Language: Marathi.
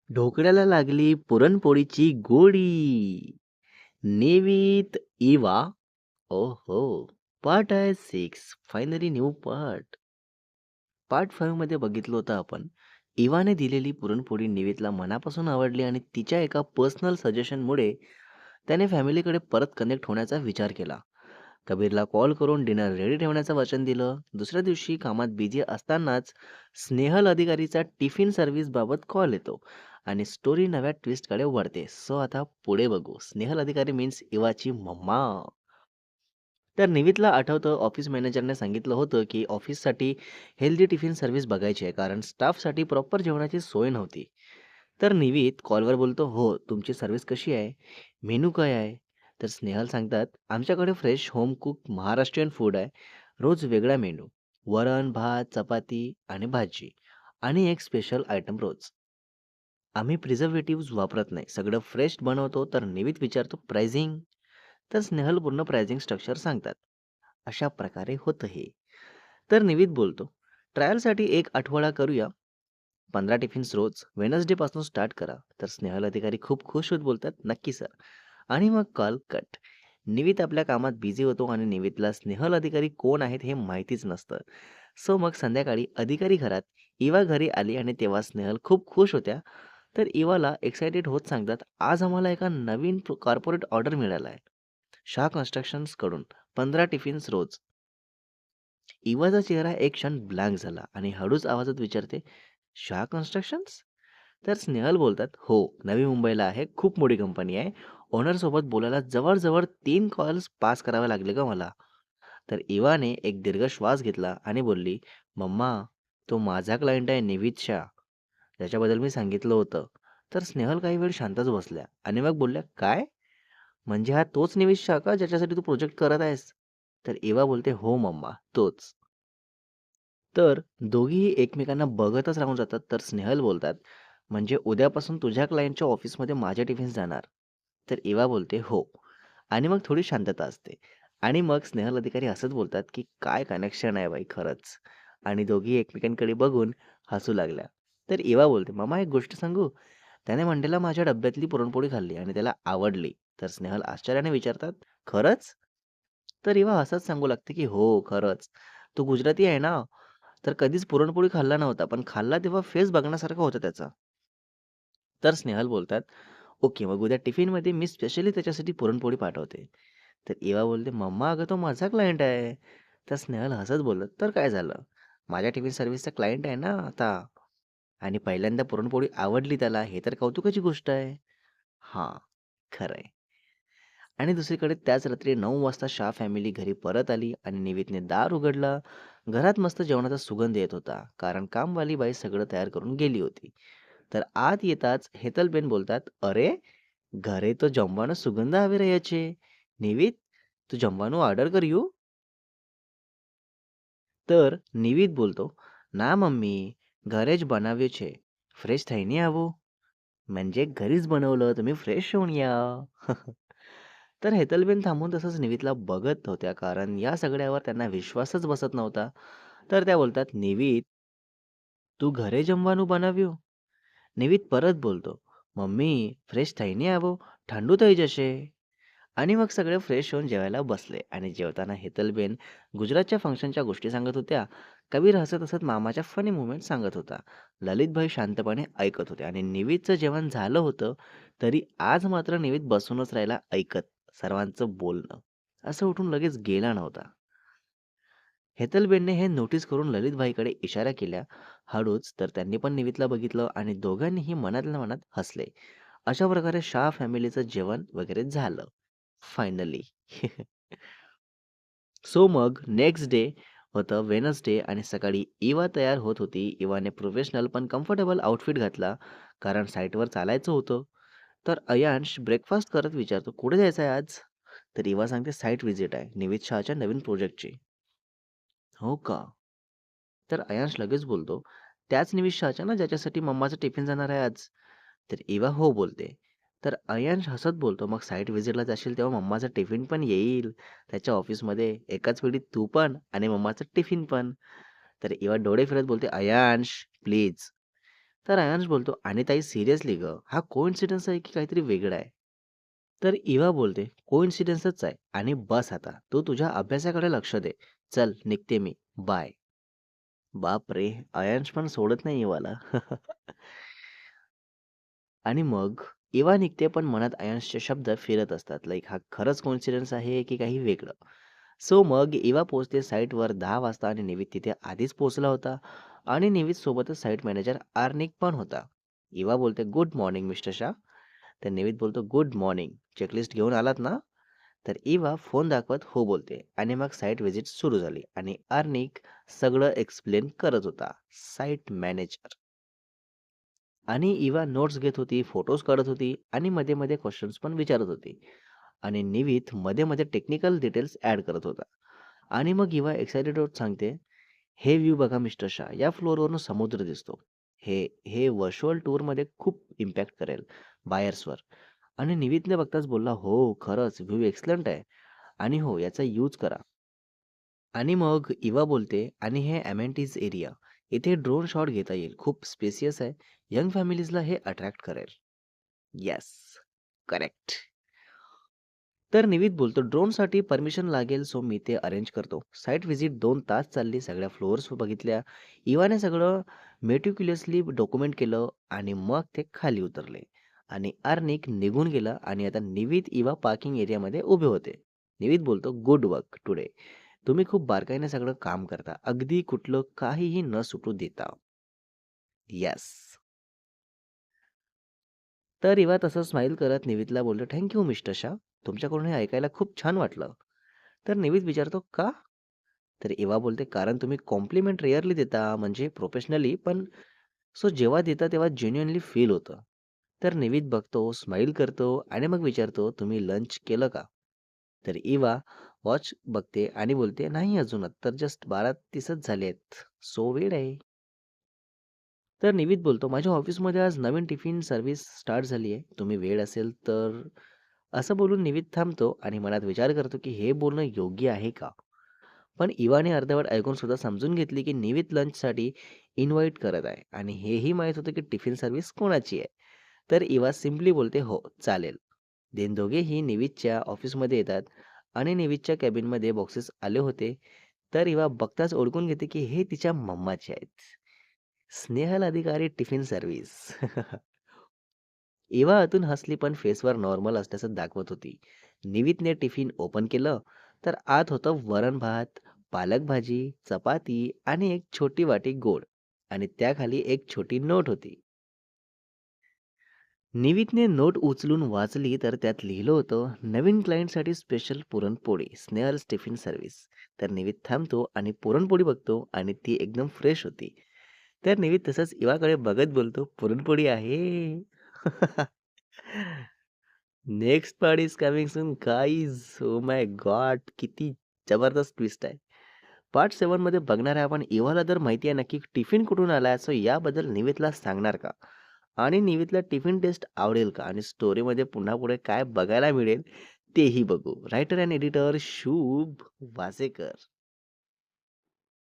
ढोकळ्याला लागली पुरणपोळीची गोडी. नेवीत इवा. ओहो. पार्ट आहे 6. Finally new part. पार्ट 5 मध्ये बघितलं होतं आपण. इवाने दिलेली पुरणपोळी निवेदला मनापासून आवडली आणि तिच्या एका पर्सनल सजेशनमुळे त्याने फॅमिलीकडे परत कनेक्ट होण्याचा विचार केला. कबीरला कॉल करून डिनर रेडी ठेवण्याचं वचन दिलं. दुसऱ्या दिवशी कामात बिझी असतानाच स्नेहल अधिकारीचा टिफिन सर्व्हिस बाबत कॉल येतो आणि स्टोरी नव्या ट्विस्टकडे वळते. सो आता पुढे बघू. स्नेहल अधिकारी मीन्स इवाची मम्मा. तर निवितला आठवतं ऑफिस मॅनेजरने सांगितलं होतं की ऑफिससाठी हेल्दी टिफिन सर्व्हिस बघायची आहे कारण स्टाफसाठी प्रॉपर जेवणाची सोय नव्हती. तर निवित कॉलवर बोलतो, हो तुमची सर्व्हिस कशी आहे, मेनू काय आहे. तर स्नेहल सांगतात, आमच्याकडे fresh home cook Maharashtrian food आहे. रोज वेगळा मेनू, वरण भात चपाती आणि भाजी आणि एक स्पेशल आयटम रोज. आम्ही प्रिझर्वेटिव्ह वापरत नाही, सगळं फ्रेश बनवतो. तर निवित विचारतो प्राइसिंग. तर स्नेहल पूर्ण प्राइसिंग स्ट्रक्चर सांगतात. अशा प्रकारे होतं हे. तर निवित बोलतो, ट्रायलसाठी एक आठवडा करूया. 15 टिफिन्स रोज वेनसडे पासून स्टार्ट करा. तर स्नेहल अधिकारी खूप खुश होत बोलतात, नक्की सर. आणि मग कॉल कट. निवित आपल्या कामात बिझी होतो आणि निवितला स्नेहल अधिकारी कोण आहेत हे माहितीच नसतं. सो मग संध्याकाळी अधिकारी घरात, इवा घरी आली आणि तेव्हा स्नेहल खूप खुश होत्या. तर इवाला एक्साइटेड होत सांगतात, आज आम्हाला एका नवीन कॉर्पोरेट ऑर्डर मिळाला आहे, शाह कन्स्ट्रक्शन्स कडून. 15 टिफिन्स रोज. इवाचा चेहरा एक क्षण ब्लँक झाला आणि हळूच आवाजात विचारते, शाह कन्स्ट्रक्शन्स. तर स्नेहल बोलतात, हो नवी मुंबईला आहे, खूप मोठी कंपनी आहे. ओनर सोबत बोलायला जवळजवळ 3 कॉल्स पास करावे लागले का मला. तर इवाने एक दीर्घ श्वास घेतला आणि बोलली, मम्मा तो माझा क्लायंट आहे निवित शाह, त्याच्याबद्दल मी सांगितलं होतं. तर स्नेहल काही वेळ शांतच बसल्या आणि मग बोलल्या, काय म्हणजे हा तोच निवित शाह का ज्याच्यासाठी तू प्रोजेक्ट करत आहेस. तर इवा बोलते, हो मम्मा तोच. तर दोघीही एकमेकांना बघतच राहून जातात. तर स्नेहल बोलतात, म्हणजे उद्यापासून तुझ्या क्लायंटच्या ऑफिसमध्ये माझे टिफिन्स जाणार. तर इवा बोलते, हो. आणि मग थोडी शांतता असते. आणि मग स्नेहल अधिकारी असंच बोलतात, की काय कनेक्शन आहे बाई खरंच. आणि दोघी एकमेकांकडे बघून हसू लागल्या. तर इवा बोलते, मामा एक गोष्ट सांगू, त्याने मंडेला माझ्या डब्यातली पुरणपोळी खाल्ली आणि त्याला आवडली. तर स्नेहल आश्चर्याने विचारतात, खरंच. तर इवा हसत सांगू लागते, की हो खरंच. तो गुजराती आहे ना, तर कधीच पुरणपोळी खाल्ला नव्हता, पण खाल्ला तेव्हा फेस बघण्यासारखा होता त्याचा. तर स्नेहल बोलतात, ओके मग उद्या टिफिनमध्ये मी स्पेशली त्याच्यासाठी पुरणपोळी पाठवते. तर इवा बोलते, मम्मा अगं तो माझा क्लायंट आहे. तर स्नेहल हसत बोलत, तर काय झालं, माझ्या टिफिन सर्व्हिसचा क्लायंट आहे ना आता. आणि पहिल्यांदा पुरणपोळी आवडली त्याला, हे तर कौतुकाची गोष्ट आहे. हां, खरंय. आणि दुसरीकडे त्याच रात्री 9 वाजता शाह फॅमिली घरी परत आली आणि निवेदने दार उघडला. घरात मस्त जेवणाचा सुगंध येत होता, कारण कामवाली बाई सगळं तयार करून गेली होती. तर आत येताच हेतलबेन बोलतात, अरे घरे तो जमવાનો सुगंध આવી રહ્યો છે. નિવિત તું જમવાનું ऑर्डर કર્યું. तर નિવિત બોલતો, ના મમ્મી ઘરે જ બનાવ્યું છે, फ्रेश થઈને આવો. म्हणजे घरीच बनवलं, तुम्ही फ्रेश होऊन या. तर हेतलबेन थांबून तसंच निवितला बघत होत्या, कारण या सगळ्यावर त्यांना विश्वासच बसत नव्हता. तर त्या बोलतात, निवित तू घरे जमવાનું બનાવ્યું. નિવિત परत बोलतो, मम्मी फ्रेश થઈને આવો, ઠંડુ થઈ જશે. आणि मग सगळे फ्रेश होऊन जेवायला बसले आणि जेवताना हेतलबेन गुजरातच्या फंक्शनच्या गोष्टी सांगत होत्या. कबीर हसत हसत मामाच्या फनी मुवमेंट सांगत होता. ललितभाई शांतपणे ऐकत होते आणि निवेदचं जेवण झालं होतं, तरी आज मात्र निवेद बसूनच राहिला ऐकत सर्वांचं बोलणं. असं उठून लगेच गेला नव्हता. हेतलबेनने हे नोटीस करून ललितभाईकडे इशारा केल्या. हळूच तर त्यांनी पण निवेदला बघितलं आणि दोघांनीही मनातल्या मनात हसले. अशा प्रकारे शाह फॅमिलीचं जेवण वगैरे झालं फायनली. सो मग नेक्स्ट डे होतं वेनसडे आणि सकाळी इवा तयार होत होती. इवाने प्रोफेशनल पण कम्फर्टेबल आउटफिट घातला, कारण साईटवर चालायचं होतं. तर अयांश ब्रेकफास्ट करत विचारतो, कुठे जायचं आहे आज. तर इवा सांगते, साईट व्हिजिट आहे निवित शहाच्या नवीन प्रोजेक्टची. हो का. तर अयांश लगेच बोलतो, त्याच निवित शहाच्या ना ज्याच्यासाठी मम्माचा टिफिन जाणार आहे आज. तर इवा हो बोलते. तर अयांश हसत बोलतो, मग साईट व्हिजिटला जाशील तेव्हा मम्माचा टिफिन पण येईल त्याच्या ऑफिसमध्ये, एकाच वेळी तू पण आणि मम्माचं टिफिन पण. तर इवा डोळे फिरत बोलते, अयांश प्लीज. तर आयांश बोलतो, "आणि ताई सिरियसली गं, हा कोइन्सिडन्स आहे की काहीतरी वेगळं आहे?" तर इवा बोलते, "कोइन्सिडन्सच आहे आणि बस आता. तू तुझ्या अभ्यासाकडे लक्ष दे. चल निघते मी. बाय." बापरे! अयांश पण सोडत नाही इवाला. आणि मग इवा निघते पण मनात अयांशचे शब्द फिरत असतात. लाइक हा खरंच कोइन्सिडन्स आहे की काही वेगळं? सो मग इवा पोहोचते साईटवर 10 वाजता आणि निवित तिथे आधीच पोहोचला होता आणि निवित सोबतच साईट मॅनेजर आर्निक पण होता. इवा बोलते, "गुड मॉर्निंग मिस्टर शाह." तर निवित बोलतो, "गुड मॉर्निंग. चेकलिस्ट घेऊन आलात ना?" तर इवा फोन दाखवत हो बोलते आणि मग साईट व्हिजिट सुरू झाली आणि आर्निक सगळं एक्सप्लेन करत होता. साईट मॅनेजर आणि इवा नोट्स घेत होती, फोटोज काढत होती आणि मध्ये-मध्ये क्वेशन्स पण विचारत होती. आणि निवित मध्ये-मध्ये टेक्निकल डिटेल्स ॲड करत होता. आणि मग इवा एक्साइटेड होत सांगते, "हे व्ह्यू बघा मिस्टर शाह, या फ्लोअरवरून समुद्र दिसतो. हे हे व्हर्चुअल टूरमध्ये खूप इम्पॅक्ट करेल बायर्सवर." आणि निवितने बघताच बोलला, "हो, खरंच व्ह्यू एक्सलंट आहे आणि हो, याचा यूज करा." आणि मग इवा बोलते, "आणि हे अमेनिटीज एरिया, इथे ड्रोन शॉट घेता येईल. खूप स्पेसियस आहे. यंग फॅमिलीजला हे अट्रॅक्ट करेल." Yes, correct. तर निवित बोलतो, "ड्रोनसाठी परमिशन लागेल सो मी ते अरेंज करतो." साइट व्हिजिट 2 तास चालली. सगळ्या फ्लोअर्स बघितल्या. इवाने सगळं मेटिक्युलसली डॉक्युमेंट केलं आणि मग ते खाली उतरले. आणि आर्निक निघून गेला आणि आता निवित इवा पार्किंग एरियामध्ये उभे होते. निवित बोलतो, "गुड वर्क टुडे. तुम्ही खूप बारकाईने सगळं काम करता. अगदी कुठलं काहीही न सुटू देता." येस. तर इवा तसं स्माईल करत निवितला बोलतो, "थँक यू मिस्टर शाह. तुमच्याकडून हे ऐकायला खूप छान वाटलं." तर निवित विचारतो, "का?" तर इवा बोलते, "कारण तुम्ही कॉम्प्लिमेंट रेअरली देता, म्हणजे प्रोफेशनली, पण सो जेव्हा देता तेव्हा जेन्युइनली फील होतं." तर निवित बघतो, स्माईल करतो आणि मग विचारतो, "तुम्ही लंच केलं का?" तर इवा वॉच बघते आणि बोलते, "नाही अजून, तर जस्ट 12:30च झाले आहेत. सो वेळ आहे." तर निवित बोलतो, "माझ्या ऑफिसमध्ये आज नवीन टिफिन सर्व्हिस स्टार्ट झाली आहे. तुम्ही वेळ असेल तर." असं बोलून निवित थांबतो आणि मनात विचार करतो, की हे बोलणं योग्य आहे का? पण इवाने अर्धवट ऐकून सुद्धा समजून घेतली, की निवित लंचसाठी इन्व्हाईट करत आहे आणि हेही माहीत होतं, की टिफिन सर्व्हिस कोणाची आहे. तर इवा सिम्पली बोलते, "हो, चालेल." देन दोघेही निवितच्या ऑफिसमध्ये येतात आणि निवितच्या कॅबिनमध्ये बॉक्सेस आले होते. तर इवा बघताच ओळखून घेते, की हे तिच्या मम्माचे आहेत. स्नेहल अधिकारी टिफिन सर्व्हिस. इवा आतून हसली पण फेसवर नॉर्मल असल्याचं दाखवत होती. निवितने टिफिन ओपन केलं तर आत होतं वरण भात, पालक भाजी, चपाती आणि एक छोटी वाटी गोड आणि त्याखाली एक छोटी नोट होती. निवितने नोट उचलून वाचली तर त्यात लिहिलं होतं, "नवीन क्लायंटसाठी special puran poli, Snehal's tiffin service." तर निवित थांबतो आणि पुरणपोळी बघतो आणि ती एकदम फ्रेश होती. तर निवित तसंच इवाकडे बघत बोलतो, "पुरणपोळी आहे." Next part is coming soon guys. Oh my God! किती जबरदस्त ट्विस्ट आहे. पार्ट 7 मध्ये बघणार आहे आपण. इव्हाला तर माहिती आहे नक्की टिफिन कुठून आलाय, सो याबद्दल निवेदला सांगणार का? आणि निवेदला टिफिन टेस्ट आवडेल का? आणि स्टोरीमध्ये पुन्हा पुढे काय बघायला मिळेल तेही बघू. रायटर अँड एडिटर शुभ वासेकर.